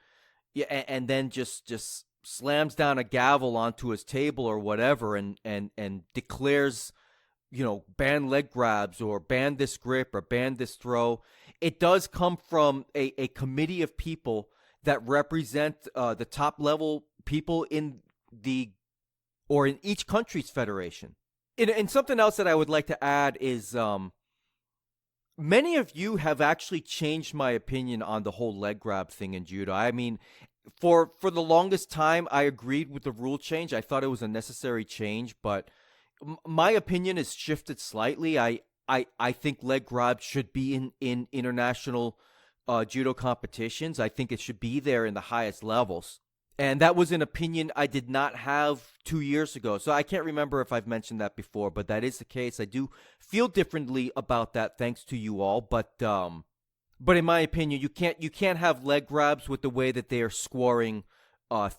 just slams down a gavel onto his table or whatever and declares, ban leg grabs or ban this grip or ban this throw. It does come from a committee of people that represent the top level people in each country's federation. And something else that I would like to add is many of you have actually changed my opinion on the whole leg grab thing in judo. I mean, for the longest time, I agreed with the rule change. I thought it was a necessary change, but my opinion has shifted slightly. I think leg grab should be in international judo competitions. I think it should be there in the highest levels. And that was an opinion I did not have 2 years ago. So I can't remember if I've mentioned that before, but that is the case. I do feel differently about that thanks to you all. But in my opinion, you can't have leg grabs with the way that they are scoring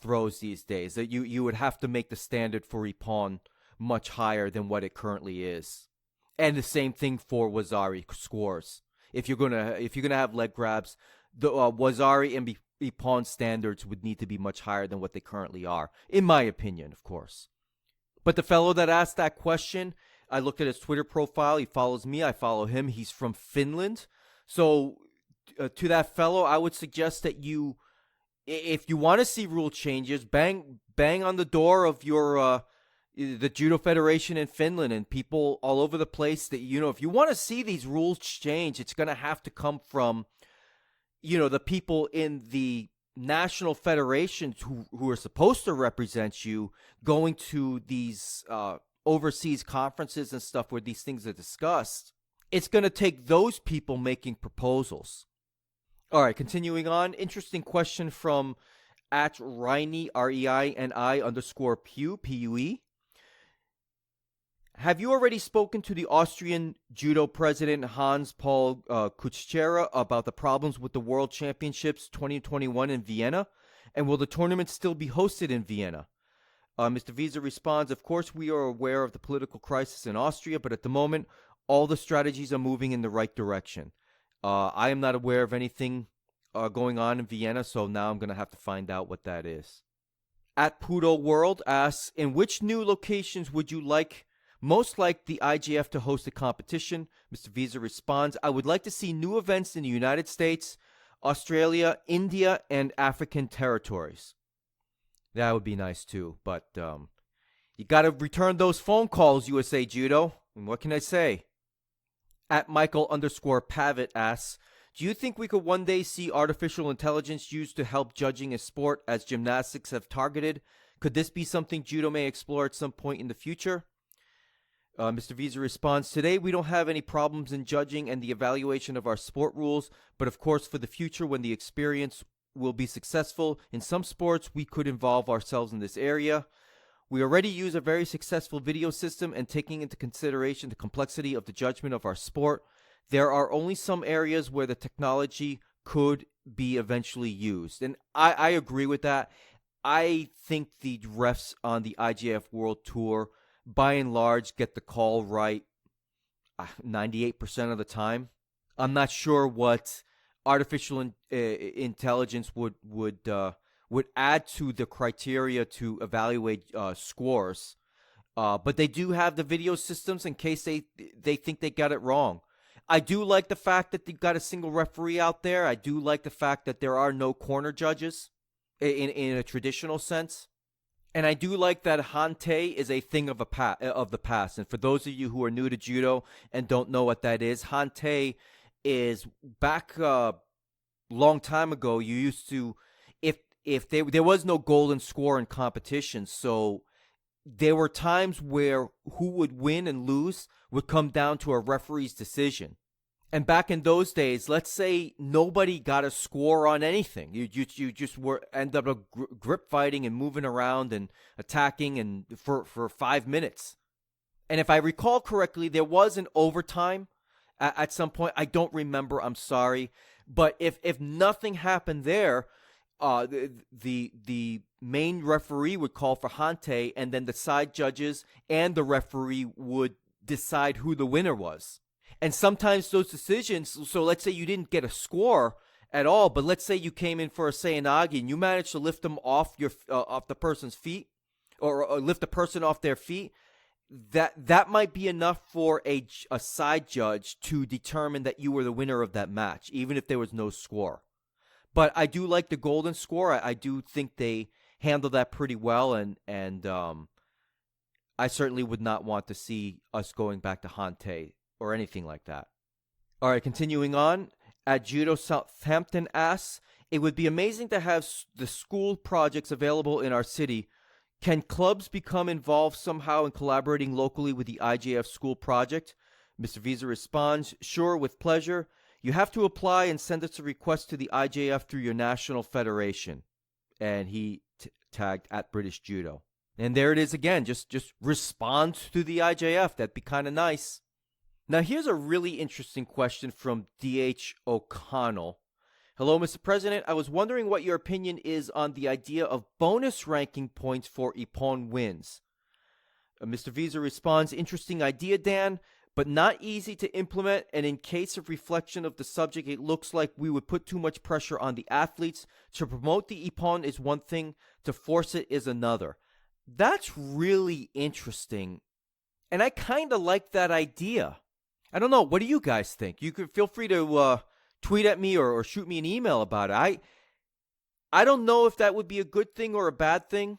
throws these days. That you would have to make the standard for Ippon much higher than what it currently is. And the same thing for Wazari scores. If you're gonna have leg grabs, the Wazari and Ippon standards would need to be much higher than what they currently are, in my opinion, of course. But the fellow that asked that question, I looked at his Twitter profile. He follows me. I follow him. He's from Finland. So to that fellow, I would suggest that if you want to see rule changes, bang on the door of the Judo Federation in Finland and people all over the place that, if you want to see these rules change, it's going to have to come from the people in the national federations who are supposed to represent you, going to these overseas conferences and stuff where these things are discussed. It's going to take those people making proposals. All right, continuing on. Interesting question from @Reini, REINI_Pue, Pue. Have you already spoken to the Austrian judo president Hans-Paul Kutschera about the problems with the World Championships 2021 in Vienna? And will the tournament still be hosted in Vienna? Mr. Vizer responds, of course, we are aware of the political crisis in Austria, but at the moment, all the strategies are moving in the right direction. I am not aware of anything going on in Vienna, so now I'm going to have to find out what that is. @Pudo World asks, in which new locations would you most like the IJF to host a competition? Mr. Vizer responds, I would like to see new events in the United States, Australia, India, and African territories. That would be nice too, but you got to return those phone calls, USA Judo. And what can I say? @Michael_Pavitt asks, do you think we could one day see artificial intelligence used to help judging a sport as gymnastics have targeted? Could this be something judo may explore at some point in the future? Mr. Vizer responds, today we don't have any problems in judging and the evaluation of our sport rules, but of course for the future when the experience will be successful in some sports, we could involve ourselves in this area. We already use a very successful video system and taking into consideration the complexity of the judgment of our sport, there are only some areas where the technology could be eventually used. And I agree with that. I think the refs on the IJF World Tour, by and large, get the call right 98% of the time. I'm not sure what artificial intelligence would add to the criteria to evaluate scores. But they do have the video systems in case they think they got it wrong. I do like the fact that they've got a single referee out there. I do like the fact that there are no corner judges in a traditional sense. And I do like that Hante is a thing of the past. And for those of you who are new to judo and don't know what that is, Hante is back long time ago. You used to, if there was no golden score in competition, so there were times where who would win and lose would come down to a referee's decision. And back in those days, let's say nobody got a score on anything. You just end up grip fighting and moving around and attacking and for 5 minutes. And if I recall correctly, there was an overtime at some point. I don't remember. I'm sorry. But if nothing happened there, the main referee would call for Hante, and then the side judges and the referee would decide who the winner was. And sometimes those decisions, so let's say you didn't get a score at all, but let's say you came in for a Seoinage and you managed to lift them off off the person's feet, or lift the person off their feet, that might be enough for a side judge to determine that you were the winner of that match, even if there was no score. But I do like the golden score. I do think they handle that pretty well, and I certainly would not want to see us going back to Hante or anything like that. All right, continuing on. At Judo Southampton asks, it would be amazing to have the school projects available in our city. Can clubs become involved somehow in collaborating locally with the IJF school project? Mr. Vizer responds, sure, with pleasure. You have to apply and send us a request to the IJF through your national federation. And he tagged at British Judo. And there it is again. Just respond to the IJF. That'd be kind of nice. Now, here's a really interesting question from D.H. O'Connell. Hello, Mr. President. I was wondering what your opinion is on the idea of bonus ranking points for Ippon wins. Mr. Vizer responds, interesting idea, Dan, but not easy to implement, and in case of reflection of the subject, it looks like we would put too much pressure on the athletes. To promote the Ippon is one thing, to force it is another. That's really interesting, and I kind of like that idea. I don't know. What do you guys think? You could feel free to tweet at me or shoot me an email about it. I don't know if that would be a good thing or a bad thing.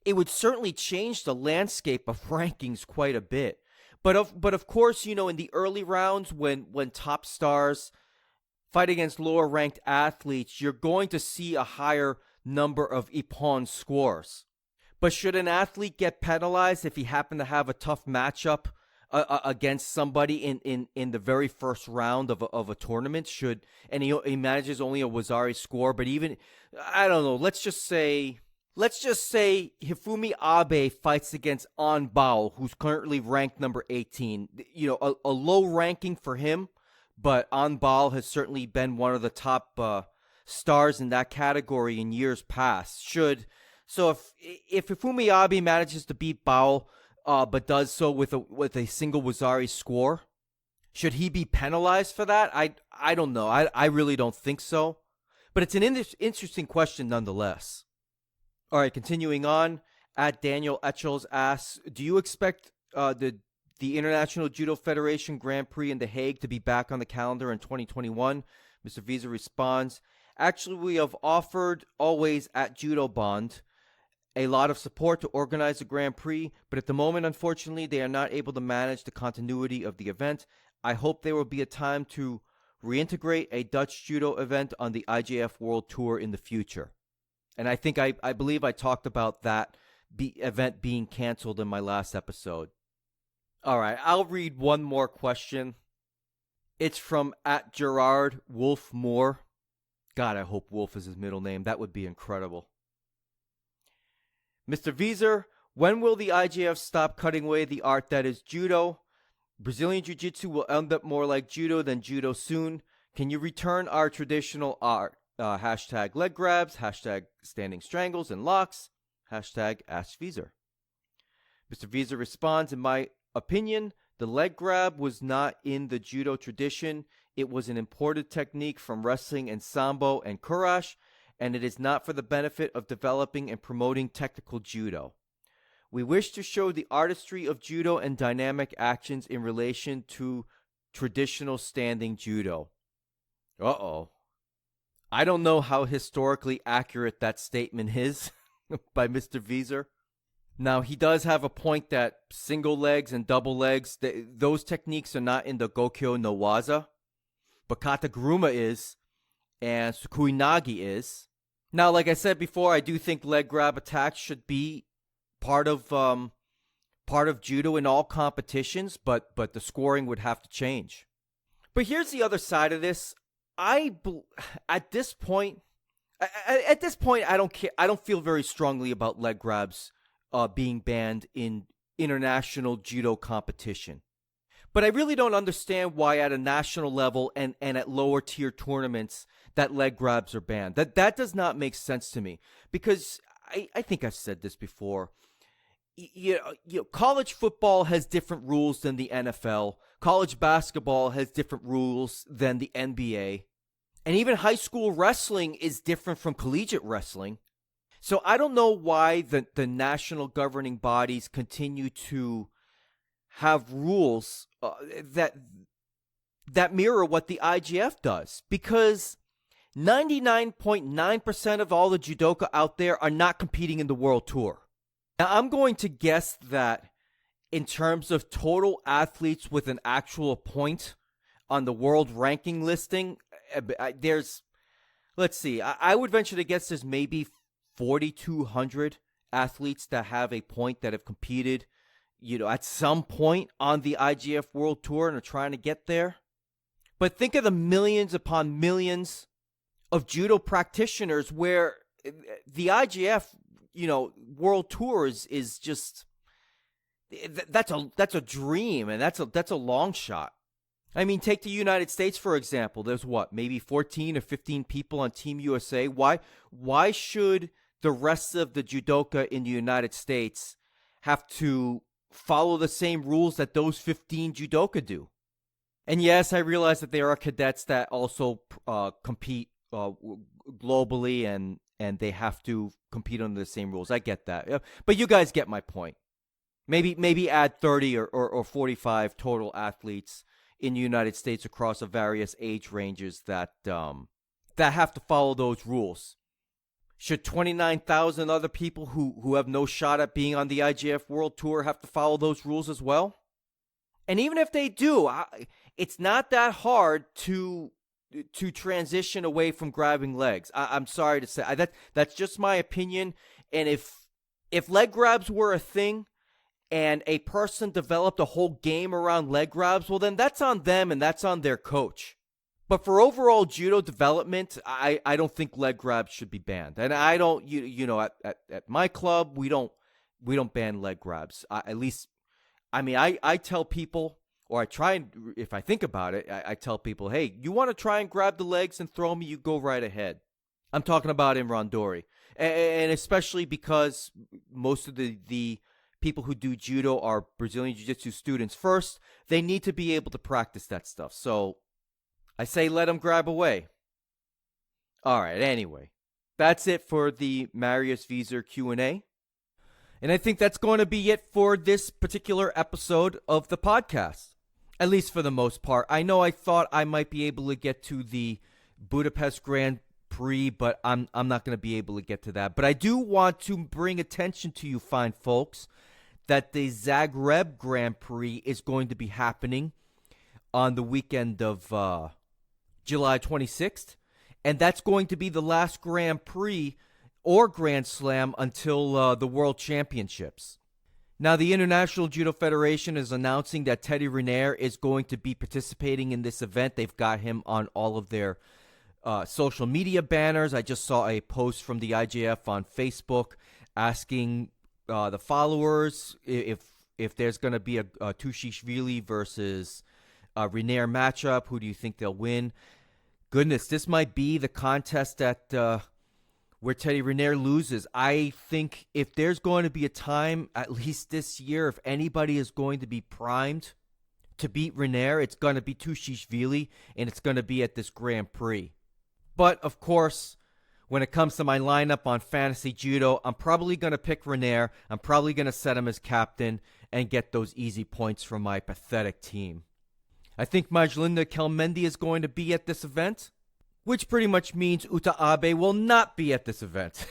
It would certainly change the landscape of rankings quite a bit. But of course, you know, in the early rounds when top stars fight against lower ranked athletes, you're going to see a higher number of Ippon scores. But should an athlete get penalized if he happened to have a tough matchup against somebody in the very first round of a tournament, and he manages only a Wazari score, but even, I don't know, let's just say Hifumi Abe fights against An Bao, who's currently ranked number 18. You know, a low ranking for him, but An Bao has certainly been one of the top stars in that category in years past. So if Hifumi Abe manages to beat Bao, but does so with a single Wazari score, should he be penalized for that? I don't know. I really don't think so. But it's an interesting question nonetheless. All right, continuing on. At Daniel Etchels asks, do you expect the International Judo Federation Grand Prix in The Hague to be back on the calendar in 2021? Mr. Vizer responds, actually, we have offered always at Judo Bond a lot of support to organize the Grand Prix, but at the moment, unfortunately, they are not able to manage the continuity of the event. I hope there will be a time to reintegrate a Dutch judo event on the IJF World Tour in the future. And I think I believe I talked about that event being canceled in my last episode. All right, I'll read one more question. It's from at Gerard Wolf Moore. God, I hope Wolf is his middle name. That would be incredible. Mr. Vizer, when will the IJF stop cutting away the art that is judo? Brazilian Jiu-Jitsu will end up more like judo than judo soon. Can you return our traditional art? Hashtag leg grabs, hashtag standing strangles and locks, hashtag ask Vizer. Mr. Vizer responds, in my opinion, the leg grab was not in the judo tradition. It was an imported technique from wrestling and sambo and kurash, and it is not for the benefit of developing and promoting technical judo. We wish to show the artistry of judo and dynamic actions in relation to traditional standing judo. Uh-oh. I don't know how historically accurate that statement is by Mr. Vizer. Now, he does have a point that single legs and double legs, those techniques are not in the Gokyo no Waza, but Kataguruma is, and Sukuinagi is. Now, like I said before, I do think leg grab attacks should be part of judo in all competitions, but the scoring would have to change. But here's the other side of this. At this point, I don't care. I don't feel very strongly about leg grabs being banned in international judo competition. But I really don't understand why at a national level and at lower tier tournaments that leg grabs are banned. That does not make sense to me, because I think I've said this before. College football has different rules than the NFL. College basketball has different rules than the NBA. And even high school wrestling is different from collegiate wrestling. So I don't know why the national governing bodies continue to have rules that mirror what the IGF does. Because 99.9% of all the judoka out there are not competing in the World Tour. Now, I'm going to guess that in terms of total athletes with an actual point on the world ranking listing, there's, let's see, I would venture to guess there's maybe 4,200 athletes that have a point that have competed, at some point on the IGF World Tour and are trying to get there. But think of the millions upon millions of judo practitioners where the IGF, World Tour is just, that's a dream, and that's a long shot. I mean, take the United States, for example. There's maybe 14 or 15 people on Team USA. Why should the rest of the judoka in the United States have to follow the same rules that those 15 judoka do? And yes, I realize that there are cadets that also compete globally, and they have to compete under the same rules. I get that. But you guys get my point. Maybe add 30 or 45 total athletes in the United States across the various age ranges that have to follow those rules. Should 29,000 other people who have no shot at being on the IGF World Tour have to follow those rules as well? And even if they do, it's not that hard to transition away from grabbing legs. I'm sorry to say. That's just my opinion. And if leg grabs were a thing, and a person developed a whole game around leg grabs, well, then that's on them and that's on their coach. But for overall judo development, I don't think leg grabs should be banned. And I don't, at my club, we don't ban leg grabs. I tell people, or I try and, if I think about it, I tell people, hey, you want to try and grab the legs and throw me, you go right ahead. I'm talking about in randori. And especially because most of the people who do judo are Brazilian Jiu-Jitsu students first. They need to be able to practice that stuff. So I say let them grab away. All right, anyway. That's it for the Marius Vizer Q&A. And I think that's going to be it for this particular episode of the podcast. At least for the most part. I know I thought I might be able to get to the Budapest Grand Prix, but I'm not going to be able to get to that. But I do want to bring attention to you fine folks that the Zagreb Grand Prix is going to be happening on the weekend of July 26th. And that's going to be the last Grand Prix or Grand Slam until the World Championships. Now, the International Judo Federation is announcing that Teddy Riner is going to be participating in this event. They've got him on all of their social media banners. I just saw a post from the IJF on Facebook asking the followers if there's going to be a Tushishvili versus Riner matchup. Who do you think they'll win? Goodness, this might be the contest that where Teddy Riner loses. I think if there's going to be a time, at least this year, if anybody is going to be primed to beat Riner, it's going to be Tushishvili, and it's going to be at this Grand Prix. But, of course, when it comes to my lineup on Fantasy Judo, I'm probably going to pick Riner. I'm probably going to set him as captain and get those easy points from my pathetic team. I think Majlinda Kelmendi is going to be at this event, which pretty much means Uta Abe will not be at this event.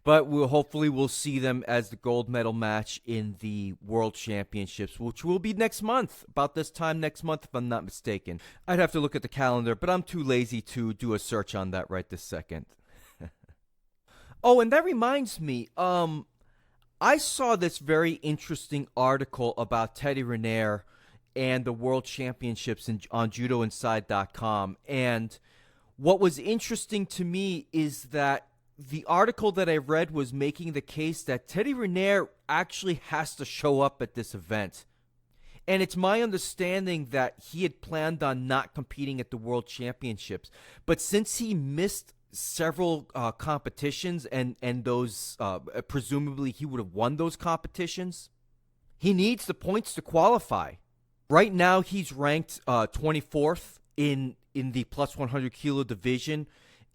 But hopefully we'll see them as the gold medal match in the World Championships, which will be next month, about this time next month, if I'm not mistaken. I'd have to look at the calendar, but I'm too lazy to do a search on that right this second. Oh, and that reminds me, I saw this very interesting article about Teddy Riner and the World Championships on JudoInside.com. And what was interesting to me is that the article that I read was making the case that Teddy Riner actually has to show up at this event. And it's my understanding that he had planned on not competing at the World Championships. But since he missed several competitions and those, presumably he would have won those competitions, he needs the points to qualify. Right now he's ranked 24th in the plus 100 kilo division.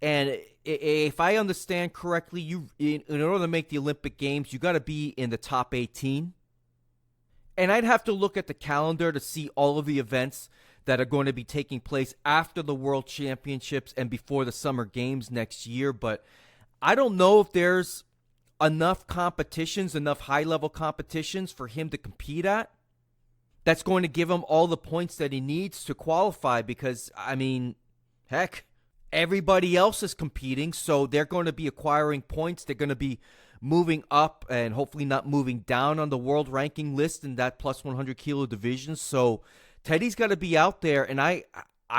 And if I understand correctly, in order to make the Olympic Games, you got to be in the top 18. And I'd have to look at the calendar to see all of the events that are going to be taking place after the World Championships and before the Summer Games next year. But I don't know if there's enough competitions, enough high-level competitions for him to compete at. That's going to give him all the points that he needs to qualify because, I mean, heck, everybody else is competing, so they're going to be acquiring points. They're going to be moving up and hopefully not moving down on the world ranking list in that plus 100 kilo division. So Teddy's got to be out there, and I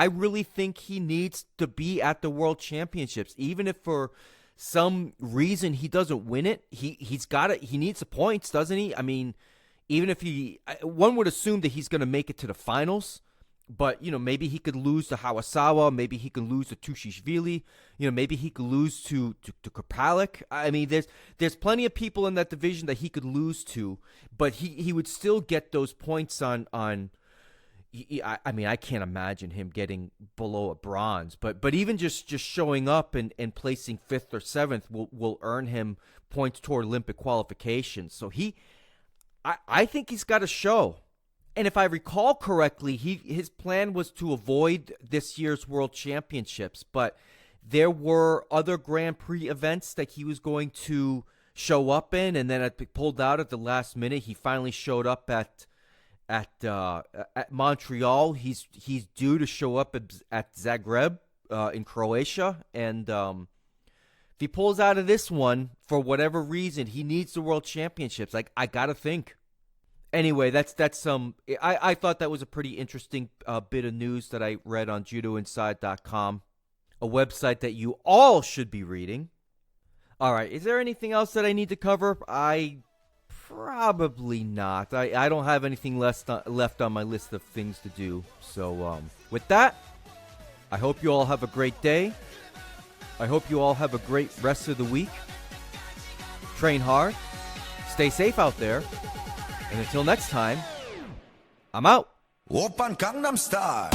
really think he needs to be at the World Championships. Even if for some reason he doesn't win it, he needs the points, doesn't he? I mean, even if one would assume that he's going to make it to the finals. But, maybe he could lose to Hawasawa. Maybe he could lose to Tushishvili. Maybe he could lose to Kopalik. I mean, there's plenty of people in that division that he could lose to. But he would still get those points on I mean, I can't imagine him getting below a bronze. But even just showing up and placing 5th or 7th will earn him points toward Olympic qualifications. So I think he's got a show. And if I recall correctly, his plan was to avoid this year's World Championships, but there were other Grand Prix events that he was going to show up in, and then it pulled out at the last minute. He finally showed up at Montreal. He's due to show up at Zagreb in Croatia, and if he pulls out of this one for whatever reason, he needs the World Championships. I gotta think. Anyway, that's some. I thought that was a pretty interesting bit of news that I read on JudoInside.com, a website that you all should be reading. All right, is there anything else that I need to cover? Probably not. I don't have anything left on my list of things to do. So with that, I hope you all have a great day. I hope you all have a great rest of the week. Train hard. Stay safe out there. And until next time, I'm out. Oppan Gangnam Style.